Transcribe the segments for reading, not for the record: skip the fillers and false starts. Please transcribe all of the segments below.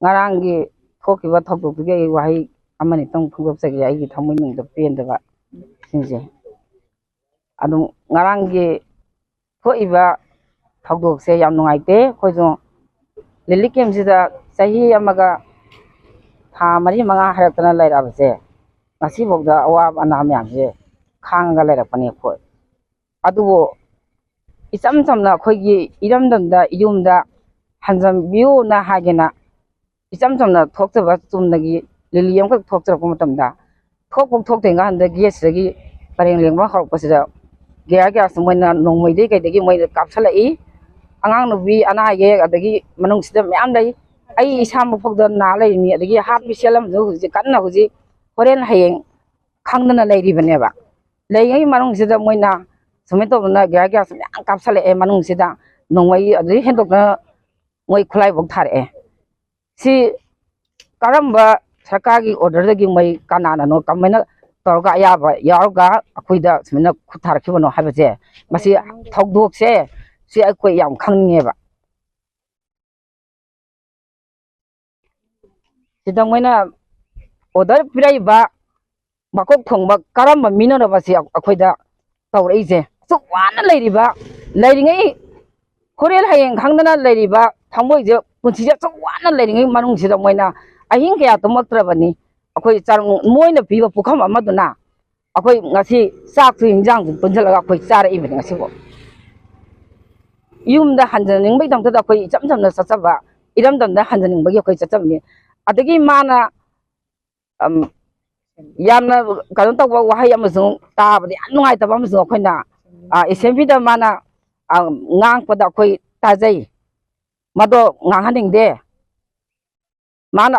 ꯉꯔꯥꯡꯒꯤ ꯊꯣꯛꯈꯤꯕ ꯊꯧꯗꯣꯛꯇꯨꯒꯤ ꯑꯩ ꯋꯥꯍꯩ ꯑꯃꯅꯤ ꯇꯪ ꯐꯣꯡꯗꯣꯛꯆꯒꯦ ꯑꯩꯒꯤ ꯊꯃꯣꯏꯅꯨꯡꯗ ꯄꯦꯟꯗꯕ ꯁꯤꯡꯁꯦ ꯑꯗꯨꯝ ꯉꯔꯥꯡꯒꯤ ꯊꯣꯛꯏꯕ ꯊꯧꯗꯣꯛꯁꯦ ꯌꯥꯝ ꯅꯨꯡꯉꯥꯏꯇꯦ ꯑꯩꯈꯣꯏꯁꯨ ꯂꯤꯂꯤꯛ ꯀꯦꯝꯞꯁꯤꯗ ꯆꯍꯤ ꯑꯃꯒ ꯊꯥ 4-5 ꯍꯥꯏꯔꯛꯇꯅ ꯂꯩꯔꯛꯑꯕꯁꯦ ꯉꯁꯤꯐꯥꯎꯗ ꯑꯋꯥꯕ ꯑꯅꯥ ꯃꯌꯥꯝꯁꯦ ꯈꯥꯡꯉꯒ ꯂꯩꯔꯛꯄꯅꯤ ꯑꯩꯈꯣꯏ ꯑꯗꯨꯕꯨ इचम चमना अखोइगी इरमदमदा इयुमदा हंजमबियुना हागेना इचम चमना थोक्तबा चुमदगी लिली अमक थोक्तरप मतमदा थोकपोक थोक्तेंगा हंदा गेसदगी परेंग लेंगबा हरपसिदा गेया गेस मोइना नोंमैदे कैदगी मोइना कापसलाई अंगांग नुबी अनाये अदगी मनुंगसिदा म्याम लै आई इसाम फोगदा ना लैनि अदगी हापि सेलम जो हुजि कन्ना हुजि होरेन हयेंग खांगना लैरिबनेबा लैयै मनुंगसिदा मोइना सुमे तो ना गया गया सब यां कापसले ए मनुंग सिदा नोंमै अदि हेंदोकना मोइ खुलाइ बक थारे सि करम्बा सरकारगी ऑर्डर दगी मै कानाना नो कमेना तौरगा याबा यावगा अखुइदा सुमेना खुथारखिबनो हाबजे मसि थौदोकसे सि अखोइ याम खंगनेबा सिदा मोइना ऑर्डर पिराइबा मकोक थोंबा करम्बा मिनोरबसि अखोइदा तौरइजे वाना लेरिबा लेरिङै होरेल हयें खंगना लेरिबा थंबोइजे पुंसिजे वाना लेरिङै मनुंगसिदा मोइना अहिंग कया तमक्त्रबनी अखोइ चारङ मोइना पिबा पुखम अमदुना अखोइ ngasi चाकसु हिंजांग पुंजलगा अखोइ चारइबनि ngasiबो युमदा हंजनिंगबै दंतदा अखोइ इचम चमना चचबा इरमदमदा हंजनिंगबगी अखोइ चचबनि अदगी माना यामना कनो तौबा वहाय अमसु ताबदि याम नुंगाइतबा अमसु अखोइना एसेंबीदा माना ngang अखोइ ताजै मदो nganghaniंगदे माना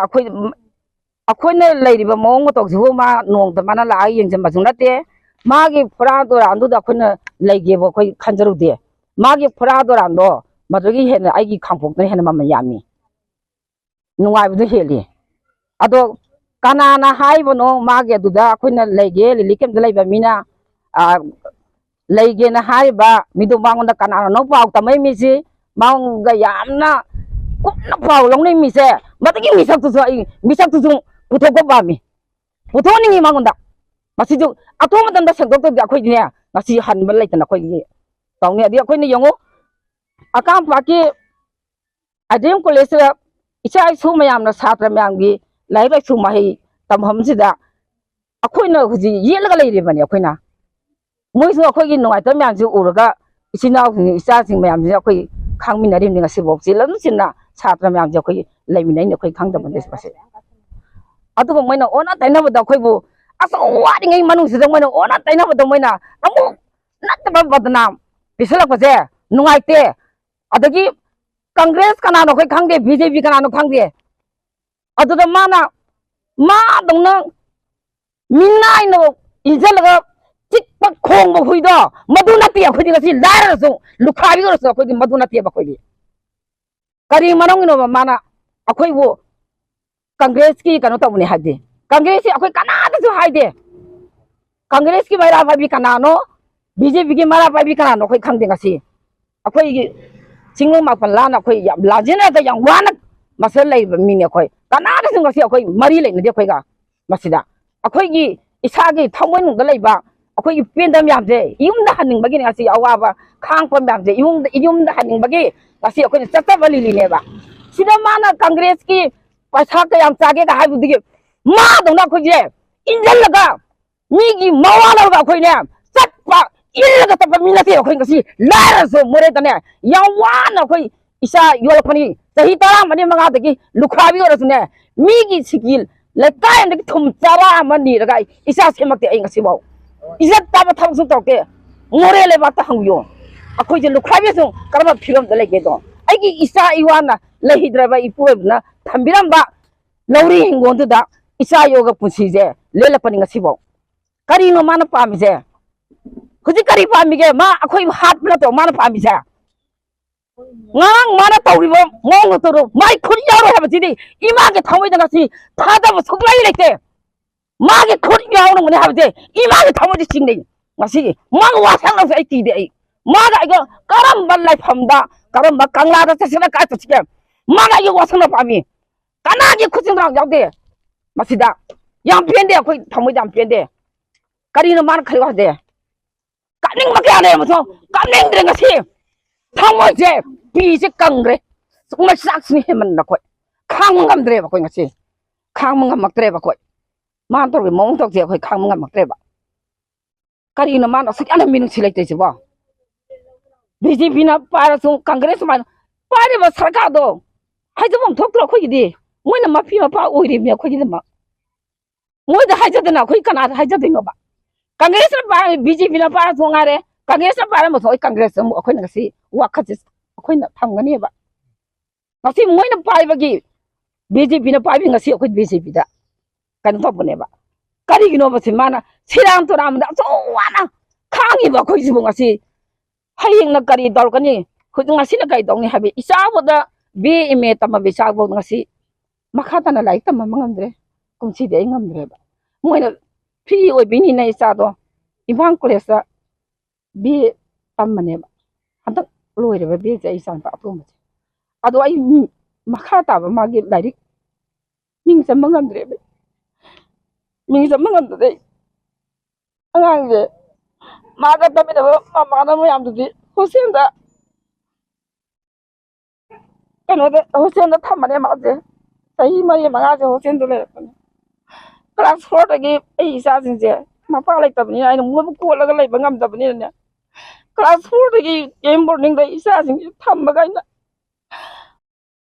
अखोइना लैरिबा मोंग मतोगसिबो मा नोंगदा माना ला येंजमबसु नते मागी फुरा दोरांदुदा अखोइना लैगेबो अखोइ खंजरुदे मागी फुरा दोरांदो मदुगी हेना आइगी खांपोक्तने हेना मम यामी नुंगाइबदु हेलि अदो कनाना हाइबनो मागे दुदा अखोइना लैगे लिलि केम्पदा लैबा मीना लेगेना हाइबा मिदो मांगोंदा कनाना नो पाउ तमै मिसि मांगगा यामना कुपना पाउ लौनै मिसे मदगी मिसक्तुसु आई मिसक्तुसु पुथोको पामी पुथोनिंगी मांगोंदा मसिजु अतोमदंदा सेक्दोक्तदि अखोइने ngasi hanba laitana अखोइगी तौने अदि अखोइने यंगो अकाम पाकी अडेम कॉलेज इचा इसु मयामना छात्र मयामगी लाइक सु माहि तमहमसिदा अखोइना हुजि येलगा लैरिबनि अखोइना मोइसु अखोइगी नुंगाइता मयामसु उरगा इसिनाउ इचासिंग मयामसि अखोइ खांगमिनारिमनि ngasiबोक्सि लमसिना छात्र मयामसि अखोइ लैमिनाइनि अखोइ खांदबन देसपसे अदुबो मोइना ओना तैनाबदा अखोइबु असो वारिङै मनुंसिदा मोइना ओना तैनाबदा मोइना अमु नत्तबा बदनाम पिसलकसे नुंगाइते अदगी कांग्रेस कनानो अखोइ खांदे बीजेपी कनानो खांदे अदुदा माना मा दंना मिनाइनो इजलगा चिक्पा खोंग हुइदो मदु नति अखोइदि गसि लारसु लुखाबिगरसु अखोइदि मदु नति अखोइदि करी मनोंगिनो माना अखोइबो कांग्रेस की कनो तबने हादे कांग्रेस अखोइ कनादसु हाइदे कांग्रेस की मैरा पाबी कनानो बीजेपी की मैरा पाबी कनानो अखोइ खांदे गसि अखोइगी चिंगो मापन लाना अखोइ याम लाजेना दा याम वाना मसल लैब मिने अखोइ कनादसु गसि अखोइ मरी लैनदे अखोइगा मसिदा अखोइगी इसागी थमोइनुंदा लैबा अखोइगी पेंदम यामजे युमदा हनिंगबगी ngasi अवाबा खांगपम यामजे युमदा हनिंगबगी ngasi अखोइ चचबा लिलिनेबा सिदा माना कांग्रेस की पैसा कयाम चागे का हाइबुदिगे मा दंना अखोइजे इंजलगा मीगी मवालगा अखोइने चटपा इलगा तपा मिनते अखोइ ngasi लारसो मोरेतने यावान अखोइ इसा योलपनी सही तारा मने मंगादगी लुखाबी ओरसने मीगी सिकिल लेकाय अंदगी थुम चारा मनी रगा इसा सेमक्ते आई ngasiबाव इज्जत ताबा थाबसु तौके मोरेले बात हंगयो अखोइजे लुखाबीसु करबा फिरम द लेगे दो आइगी इसा इवाना लहिद्रबा इपुबना थंबिरमबा लौरी हिंगोंदुदा इसा योगा पुसिजे लेलपनि ngasiबाव करिनो माना पामिजे हुजि करि पामिगे मा अखोइ हात प्लतो माना पामिजे ngang mana tawribo mong toro mai khuri yauro habati ima ge thamoi da ngasi thada bo soklai lete ma ge khuri yauro ngone habate ima ge thamoi di sing nei ngasi mang wa sang la sai ti de ai ma ga ga karam ban lai phamda karam ba kangla da sesena ka ta chike ma ga yo wa sang na pami ꯀꯅꯥꯒꯤ ꯈꯨꯠꯁꯤꯡꯗ ꯌꯥꯎꯗꯦ ꯃꯁꯤꯗ ꯌꯥꯝ ꯄꯦꯟꯗꯦ ꯑꯩꯈꯣꯏ ꯊꯃꯣꯏꯗ ꯌꯥꯝ ꯄꯦꯟꯗꯦ ꯀꯔꯤꯅꯣ ꯃꯥꯅ ꯈꯜꯂꯨ ꯍꯥꯏꯗꯦ ꯀꯥꯅꯤꯡꯕ ꯀꯌꯥ ꯂꯩꯔꯝꯃꯁꯨ ꯀꯥꯅꯤꯡꯗ꯭ꯔꯦ ꯉꯁꯤ ꯊꯃꯣꯏꯁꯦ ꯄꯤꯁꯦ ꯀꯪꯈ꯭ꯔꯦ ꯃꯆꯥꯛꯁꯤꯅ ꯍꯦꯟꯃꯟꯗ ꯑꯩꯈꯣꯏ ꯈꯥꯡꯕ ꯉꯝꯗ꯭ꯔꯦꯕ ꯑꯩꯈꯣꯏ ꯉꯁꯤ ꯈꯥꯡꯕ ꯉꯝꯃꯛꯇ꯭ꯔꯦꯕ ꯑꯩꯈꯣꯏ ꯃꯥꯅ ꯇꯧꯔꯤꯕ ꯃꯑꯣꯡ ꯇꯧꯁꯦ ꯑꯩꯈꯣꯏ ꯈꯥꯡꯕ ꯉꯝꯃꯛꯇ꯭ꯔꯦꯕ ꯀꯔꯤꯅꯣ ꯃꯥꯅ ꯑꯁꯨꯛ ꯌꯥꯝꯅ ꯃꯤꯅꯨꯡꯁꯤ ꯂꯩꯇ꯭ꯔꯤꯁꯤꯕꯣ ꯕꯤꯖꯦꯄꯤꯅ ꯄꯥꯏꯔꯁꯨ ꯀꯪꯒ꯭ꯔꯦꯁ ꯁꯨꯃꯥꯏꯅ ꯄꯥꯏꯔꯤꯕ ꯁꯔꯀꯥꯔꯗꯣ ꯍꯥꯏꯖꯐꯝ ꯊꯣꯛꯇ꯭ꯔꯣ ꯑꯩꯈꯣꯏꯒꯤꯗꯤ ꯃꯣꯏꯅ ꯃꯄꯤ ꯃꯄꯥ ꯑꯣꯏꯔꯤꯕꯅꯤ ꯑꯩꯈꯣꯏꯒꯤꯗꯃꯛ ꯃꯣꯏꯗ ꯍꯥꯏꯖꯗꯅ ꯑꯩꯈꯣꯏ ꯀꯅꯥꯗ ꯍꯥꯏꯖꯗꯣꯏꯅꯣꯕ ꯀꯪꯒ꯭ꯔꯦꯁꯅ ꯄꯥꯏꯔ ꯕꯤꯖꯦꯄꯤꯅ ꯄꯥꯏꯔꯁꯨ ꯉꯥꯏꯔꯦ ꯀꯪꯒ꯭ꯔꯦꯁꯅ ꯄꯥꯏꯔꯝꯕꯁꯨ ꯑꯩ ꯀꯪꯒ꯭ꯔꯦꯁ ꯑꯃꯨꯛ ꯑꯩꯈꯣꯏꯅ ꯉꯁꯤ ꯋꯥꯈꯜꯁꯦ ꯑꯩꯈꯣꯏꯅ ꯊꯝꯒꯅꯦꯕ ꯉꯁꯤ ꯃꯣꯏꯅ ꯄꯥꯏꯕꯒꯤ ꯕꯤꯖꯦꯄꯤꯅ ꯄꯥꯏꯕꯤ ꯉꯁꯤ ꯑꯩꯈꯣꯏ ꯕꯤꯖꯦꯄꯤꯗ ꯀꯩꯅꯣ ꯇꯧꯕꯅꯦꯕ ꯀꯔꯤꯒꯤꯅꯣꯕ ꯁꯤ ꯃꯥꯅ ꯁꯤꯔꯥꯝ ꯇꯨꯔꯥꯝꯗ ꯑꯆꯧ ꯋꯥꯅ ꯈꯥꯡꯉꯤꯕ ꯑꯩꯈꯣꯏꯁꯤꯕꯨ ꯉꯁꯤ ꯍꯌꯦꯡꯅ ꯀꯔꯤ ꯇꯧꯔꯛꯀꯅꯤ ꯍꯧꯖꯤꯛ ꯉꯁꯤꯅ ꯀꯔꯤ ꯇꯧꯅꯤ ꯍꯥꯏꯕ ꯏꯆꯥꯕꯨꯗ BA MA ꯇꯝꯃꯕ ꯏꯆꯥꯕꯨ ꯉꯁꯤ ꯃꯈꯥ ꯇꯥꯅ ꯂꯥꯏꯔꯤꯛ ꯇꯝꯕ ꯉꯝꯗ꯭ꯔꯦ ꯀꯨꯝꯁꯤꯗꯤ ꯑꯩ ꯉꯝꯗ꯭ꯔꯦꯕ ꯃꯣꯏꯅ ꯐ꯭ꯔꯤ ꯑꯣꯏꯕꯤꯅꯤꯅ ꯏꯆꯥꯗꯣ ꯏꯝꯐꯥꯜ ꯀꯣꯂꯦꯖꯇ BA ꯇꯝꯕꯅꯦꯕ ꯍꯟꯗꯛ ꯂꯣꯏꯔꯦꯕ BA ꯑꯩ ꯏꯆꯥꯅꯨꯄꯥ ꯑꯇꯣꯝꯕꯁꯦ ꯑꯗꯣ ꯑꯩ ꯃꯈꯥ ꯇꯥꯕ ꯃꯥꯒꯤ ꯂꯥꯏꯔꯤꯛ ꯃꯤꯡ ꯆꯟꯕ ꯉꯝꯗ꯭ꯔꯦꯕ ꯃꯤꯡ ꯆꯟꯕ ꯉꯝꯗ꯭ꯔꯦ ꯑꯉꯥꯡꯁꯦ ꯃꯥꯒ ꯇꯝꯃꯤꯟꯅꯕ ꯃꯃꯥꯟꯅꯕ ꯃꯌꯥꯝꯗꯨꯗꯤ ꯍꯣꯁꯇꯦꯜꯗ ꯀꯩꯅꯣꯗ ꯍꯣꯁꯇꯦꯜꯗ ꯊꯝꯕꯅꯦ ꯃꯥꯁꯦ ꯆꯍꯤ 4-5ꯁꯦ ꯍꯣꯁꯇꯦꯜꯗ ꯂꯩꯔꯛꯄꯅꯦ ꯀ꯭ꯂꯥꯁ 4ꯗꯒꯤ ꯑꯩ ꯏꯆꯥꯁꯤꯡꯁꯦ ꯃꯄꯥ ꯂꯩꯇꯕꯅꯤꯅ ꯑꯩꯅ ꯃꯣꯏꯕꯨ ꯀꯣꯜꯂꯒ ꯂꯩꯕ ꯉꯝꯗꯕꯅꯤꯅꯅꯦ ꯀ꯭ꯂꯥꯁ 4ꯗꯒꯤ ꯀꯦꯝ ꯕꯣꯔꯗꯤꯡꯗ ꯏꯆꯥꯁꯤꯡꯁꯦ ꯊꯝꯕꯒ ꯑꯩꯅ